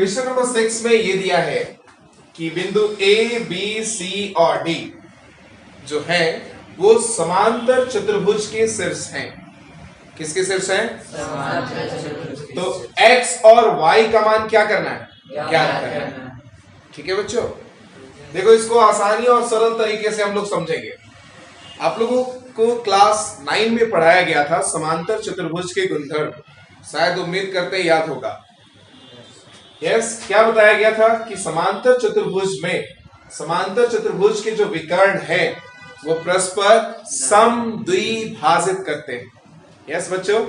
Question number 6 में ये दिया है कि बिंदु ए बी सी और डी जो है वो समांतर चतुर्भुज के शीर्ष हैं। किसके शीर्ष हैं? तो x और y का मान क्या करना है? ज्ञात करना है। ठीक है बच्चों, देखो इसको आसानी और सरल तरीके से हम लोग समझेंगे। आप लोगों को क्लास 9 में पढ़ाया गया था समांतर चतुर्भुज के गुणधर्म, शायद उम्मीद करते याद होगा। यस, क्या बताया गया था कि समांतर चतुर्भुज के जो विकर्ण है वो परस्पर समद्विभाजित करते हैं। यस बच्चों,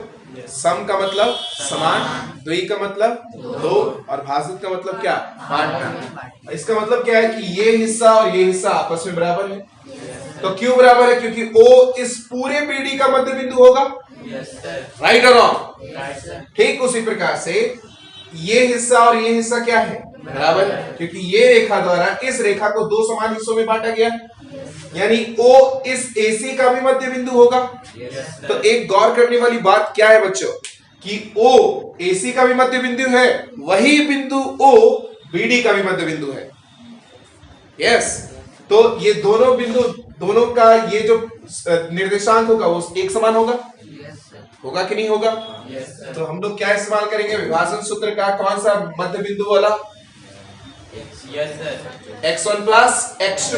सम का मतलब समान, द्वि का मतलब दो और भाजित का मतलब क्या? बांटना। इसका मतलब क्या है कि ये हिस्सा और ये हिस्सा आपस में बराबर है। तो क्यों बराबर है? क्योंकि O इस पूरे BD का मध्य बिंदु होगा। राइट और रॉन्ग? ठीक उसी प्रकार से ये हिस्सा और ये हिस्सा क्या है? बराबर, क्योंकि ये रेखा द्वारा इस रेखा को दो समान हिस्सों में बांटा गया, यानी O इस AC का भी मध्य बिंदु होगा। तो एक गौर करने वाली बात क्या है बच्चों कि O AC का भी मध्य बिंदु है, वही बिंदु O BD का भी मध्य बिंदु है। यस, तो ये दोनों बिंदु, दोनों का ये जो निर्देशांक होगा वो एक समान होगा। होगा कि नहीं होगा? तो हम लोग क्या इस्तेमाल करेंगे? विभाजन सूत्र का कौन सा मध्य बिंदु वाला? x1 प्लस x2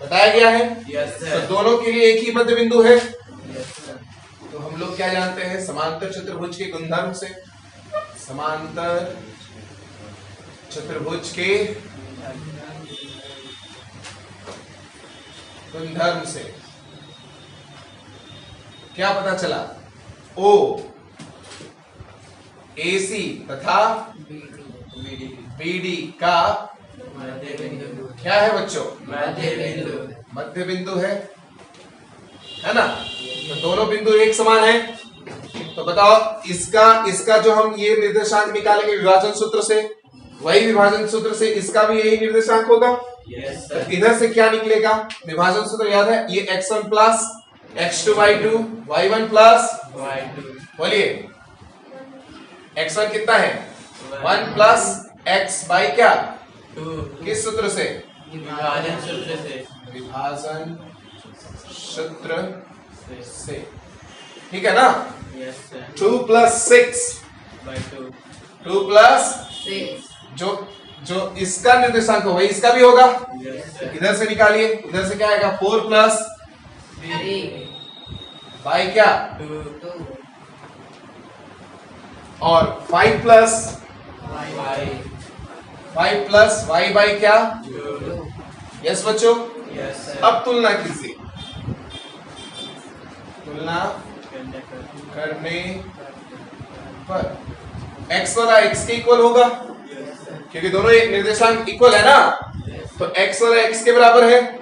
बताया गया है। तो दोनों के लिए एक ही मध्य बिंदु है। तो हम लोग क्या जानते हैं समांतर चतुर्भुज के गुणधर्म से? समांतर चतुर्भुज के गुणधर्म से क्या पता चला? O AC तथा BD का क्या है बच्चों? मध्य बिंदु है ना? तो दोनों बिंदु एक समान है। तो बताओ इसका जो हम ये निर्देशांक निकालेंगे विभाजन सूत्र से, वही विभाजन सूत्र से इसका भी यही निर्देशांक होगा। तो इधर से क्या निकलेगा? विभाजन सूत्र याद है, ये x1 plus x2/2 y1 plus बोलिए x1 कितना है? 1 प्लस x बाई क्या? 2। किस सूत्र से? विभाजन सूत्र से। ठीक है ना? 2 प्लस 6 2 प्लस 6 जो इसका निर्देशांक हो वही इसका भी होगा। इधर से निकालिए, इधर से क्या आएगा? 4 प्लस बाई क्या? 2 और 5 प्लस y बाई क्या? 2। यस बच्चों, अब तुलना कीजिए। तुलना करने पर x वाला x के इक्वल होगा, क्योंकि दोनों एक निर्देशांक इक्वल है ना। तो x वाला x के बराबर है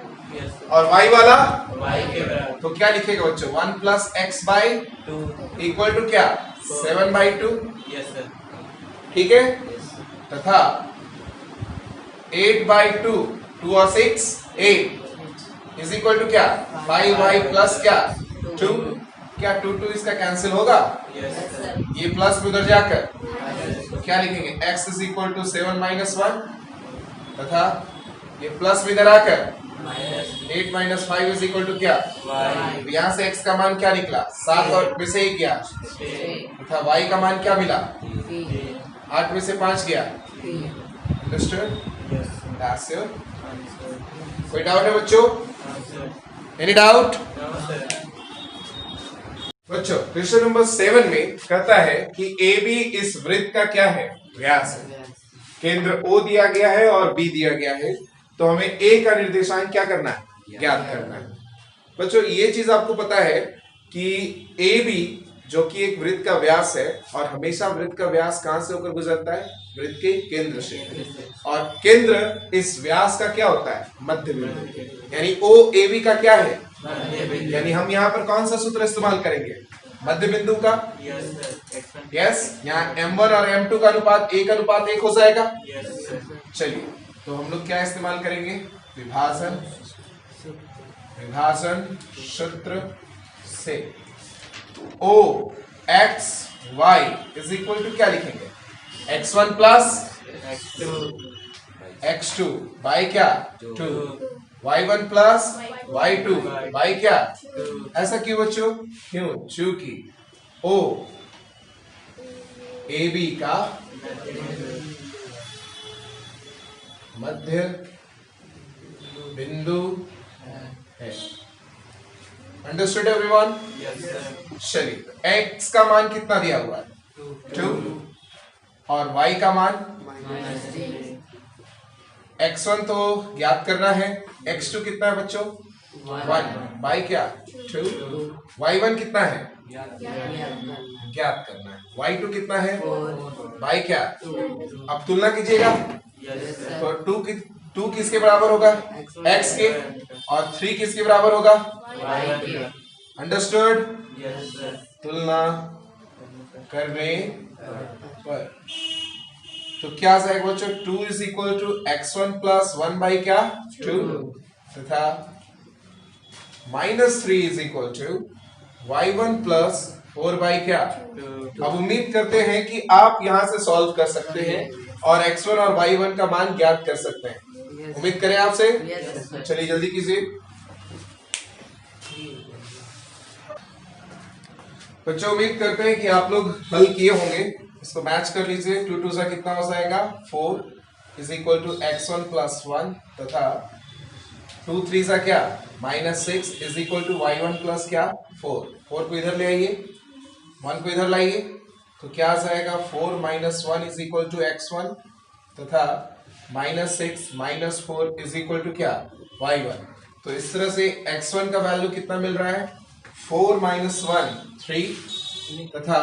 और y वाला y के बराबर। तो क्या लिखेगा बच्चों? 1 plus x by 2 equal to क्या? 7/2। ठीक है, तथा 8/2 2 और 6 8 इज इक्वल टू क्या? 5y प्लस क्या? 2। क्या 2 इसका कैंसिल होगा? ये प्लस में उधर जाकर तो क्या लिखेंगे? x is equal to 7 minus 1 तथा ये प्लस में इधर आकर 8 माइनस 5 इज इक्वल टू क्या? y। यहाँ से x का मान क्या निकला? 7 और में से 1 गया तथा y का मान क्या मिला? 8 में से 5 गया। अंडरस्टूड? That's your. कोई डाउट है बच्चों? Any doubt? बच्चों क्वेश्चन नंबर 7 में कहता है कि AB इस वृत्त का क्या है? व्यास है। केंद्र O दिया गया है और B दिया गया है, तो हमें A का निर्देशांक क्या करना है? ज्ञात करना है। बच्चों ये चीज आपको पता है कि AB जो कि एक वृत्त का व्यास है, और हमेशा वृत्त का व्यास कहां से होकर गुजरता है? वृत्त के केंद्र से। और केंद्र इस व्यास का क्या होता है? मध्य बिंदु। यानी OAB का क्या है? यानी हम यहाँ पर कौन सा सूत्र इस्तेमाल करेंगे? मध्य बिंदु का। यस, यहाँ M1 और M2 का अनुपात 1:1 हो जाएगा। चलिए, तो हम लोग क्या इस्तेमाल करेंगे? विभाजन सूत्र से OXY इज इक्वल टू क्या लिखेंगे? x1 प्लस x2 बाई क्या 2, y1 प्लस y2 बाई क्या, ऐसा क्यों बच्चों, क्यों, चूंकि O AB का मध्य बिंदु है। Understood everyone? चलिए, x का मान कितना दिया हुआ है 2 और y का मान x1 तो ज्ञात करना है, x2 कितना है बच्चों 1 बाई क्या 2, y1 कितना है ज्ञात करना है, y2 कितना है बाई क्या, अब तुलना कीजिएगा तो 2 किसके बराबर होगा x के और 3 किसके बराबर होगा y के। अंडरस्टूड? तुलना करने पर तो क्या आ जाएगा बच्चों, 2 is equal to x1 plus 1 by क्या 2 तथा -3 is equal to y1 plus 4 by क्या। अब उम्मीद करते हैं कि आप यहां से सॉल्व कर सकते हैं और x1 और y1 का मान ज्ञात कर सकते हैं। उम्मीद करें आपसे, चलिए जल्दी कीजिए बच्चों। उम्मीद करते हैं कि आप लोग हल किए होंगे। इसको मैच कर लीजिए, 2 2 सा कितना हो जाएगा 4 is equal to x1 plus 1 तथा 2 3 सा क्या -6 is equal to y1 plus क्या 4 को इधर ले आइए, 1 को इधर लाइए तो क्या आ जाएगा 4 - 1 इज इक्वल टू x1 तथा -6 - 4 इज इक्वल टू क्या y1। तो इस तरह से x1 का वैल्यू कितना मिल रहा है 4 - 1 3 तथा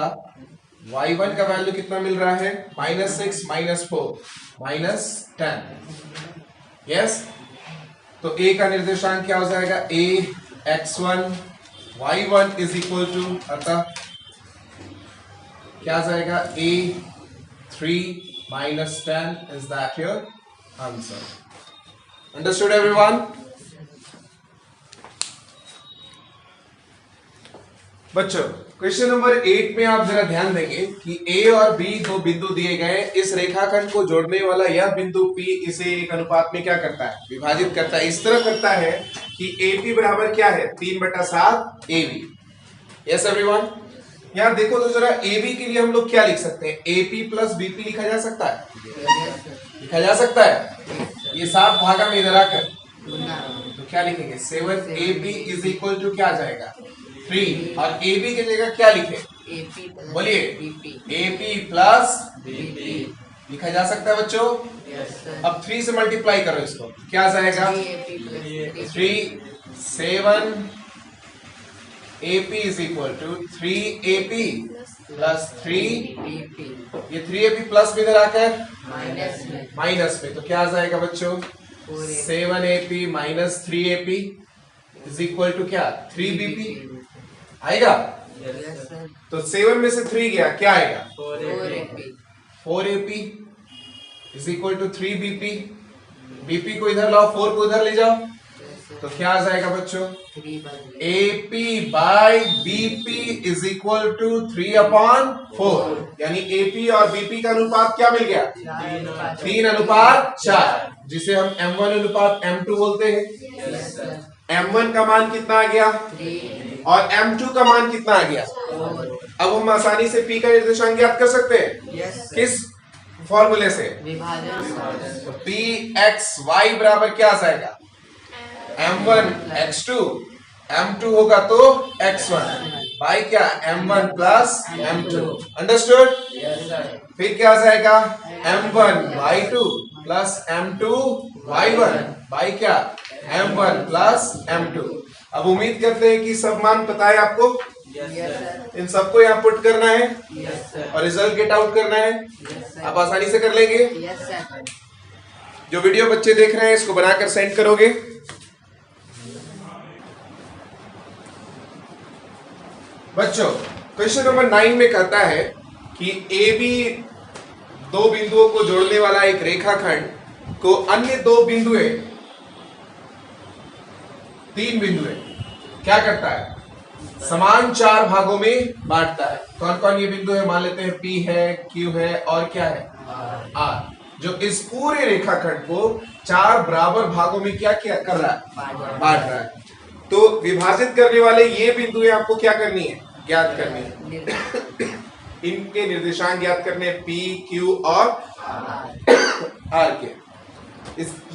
y1 का वैल्यू कितना मिल रहा है -6 - 4 -10। यस, तो a का निर्देशांक क्या हो जाएगा a x1 y1 is equal to, अतः क्या आ जाएगा a 3 - 10 is that your answer. Understood everyone? बच्चों क्वेश्चन नंबर 8 में आप जरा ध्यान देंगे कि A और B दो बिंदु दिए गए, इस रेखाखंड को जोड़ने वाला यह बिंदु P इसे एक अनुपात में क्या करता है विभाजित करता है। इस तरह करता है कि AP बराबर क्या है 3/7 AB। Yes everyone? यहाँ देखो तो जरा AB के लिए हम लोग क्या लिख सकते हैं, AP प्लस BP लिखा जा सकता है, लिखा जा सकता है। ये 7 भागा में इधर आकर तो क्या लिखेंगे 7AB इज इक्वल टू क्या आ जाएगा 3 और AB की जगह क्या लिखे बोलिए AP प्लस BP लिखा जा सकता है बच्चों। अब 3 से मल्टीप्लाई करो इसको, क्या आ जाएगा 3 7 AP is equal to 3AP plus 3 ये 3AP प्लस में इधर आकर माइनस में, तो क्या आ जाएगा बच्चों 7AP minus 3AP is equal to क्या 3BP आएगा। तो 7 में से 3 गया, क्या आएगा 4AP is equal to 3BP। BP को इधर लाओ, 4 को इधर ले जाओ, तो क्या आ जाएगा बच्चों AP by BP is equal to 3/4, यानी AP और BP का अनुपात क्या मिल गया 3/4, जिसे हम M1/M2 बोलते हैं। M1 का मान कितना आ गया और M2 का मान कितना आ गया। अब हम आसानी से P का निर्देशांक ज्ञात कर सकते हैं किस फॉर्मूले से, तो Pxy बराबर क्या आ जाएगा M1 x2, M2 होगा तो x1 बाई क्या M1 प्लस M2। अंडरस्टूड? फिर क्या आ जाएगा M1 y2 plus M2 y1 by क्या M1 प्लस M2। अब उम्मीद करते हैं कि सब मान पता है आपको। इन सबको यहाँ पुट करना है और रिजल्ट गेट आउट करना है। आप आसानी से कर लेंगे। जो वीडियो बच्चे देख रहे हैं इसको बनाकर सेंड करोगे। बच्चों क्वेश्चन नंबर 9 में कहता है कि AB दो बिंदुओं को जोड़ने वाला एक रेखाखंड को अन्य दो बिंदुएं 3 बिंदुएं क्या करता है समान 4 भागों में बांटता है। कौन कौन ये बिंदु है मान लेते हैं P है, Q है और क्या है R। जो इस पूरे रेखाखंड को 4 बराबर भागों में क्या क्या कर रहा है, बांट रहा है। तो विभाजित करने वाले ये बिंदुएं आपको क्या करनी है, ज्ञात करनी है। इनके निर्देशांक ज्ञात करने P, Q और R के।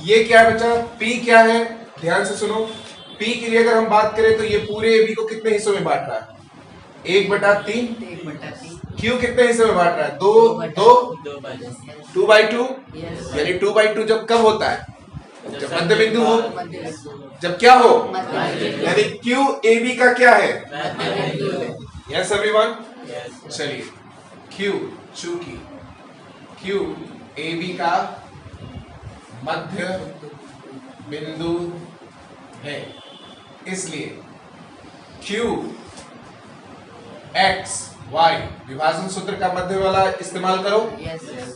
ये क्या बचा, P क्या है, ध्यान से सुनो। P के लिए अगर हम बात करें तो ये पूरे AB को कितने हिस्सों में बांट रहा है, 1/3। Q कितने हिस्से में बांट रहा है, 2/2। यानी 2/2 जब कब होता है, जब मध्य बिंदु हो, जब क्या हो, यानी Q AB का क्या है, यस एवरीवन। चलिए Q, चूंकि Q AB का मध्य बिंदु है, इसलिए Q X Y विभाजन सूत्र का मध्य वाला इस्तेमाल करो।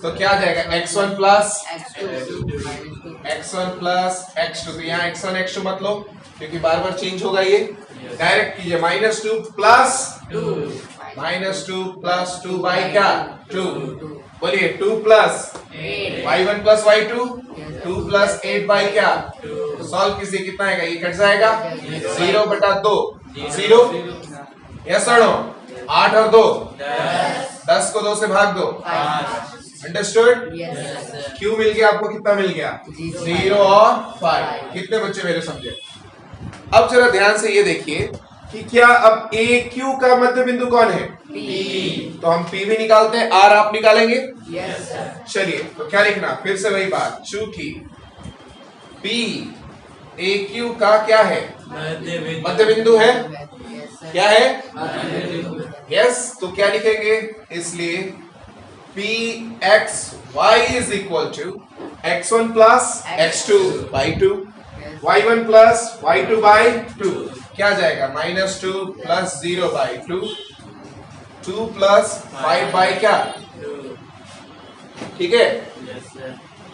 तो क्या आ जाएगा, x1 प्लस x2। तो यहाँ x1 x2 मत लो क्योंकि बार बार चेंज होगा, ये डायरेक्ट कीजिए। -2 प्लस 2 बाई क्या, 2। बोलिए 2 plus y1 plus y2, 2 plus 8 by क्या। तो सॉल्व कीजिए, कितना आएगा, ये कट जाएगा 0/2, 0 यस और नो। 8 और 2 10 को 2 से भाग दो, अंडरस्टूड। Q मिल गया आपको, कितना मिल गया, 0 और 5। कितने बच्चे मेरे समझे। अब जरा ध्यान से ये देखिए कि क्या अब AQ का मध्य बिंदु कौन है, P। तो हम P भी निकालते हैं, R आप निकालेंगे, चलिए। तो क्या लिखना, फिर से वही बात, चूंकि P AQ का क्या है, मध्य बिंदु है, क्या है, यस। तो क्या लिखेंगे, इसलिए PXY is equal to x1 plus x2 by 2, y1 plus y2 by 2। क्या जाएगा, -2 प्लस 0 बाई 2, 2 प्लस 5 बाई क्या, ठीक है।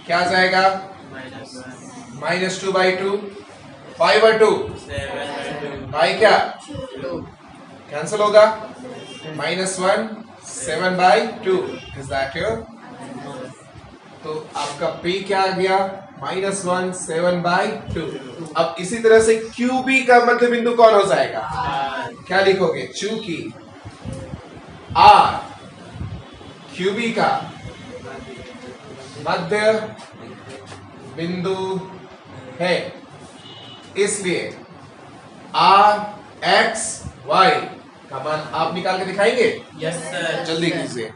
क्या जाएगा, -2 बाई 2, 5 और 2 बाई क्या, कैंसिल होगा, -1 7 बाई 2। Is that your. तो आपका P क्या आ गया, -1 7 बाई 2। अब इसी तरह से QB का मध्य बिंदु कौन हो जाएगा, क्या लिखोगे, चूंकि R QB का मध्य बिंदु है, इसलिए RXY का मान आप निकाल के दिखाएंगे, यस सर। जल्दी कीजिए।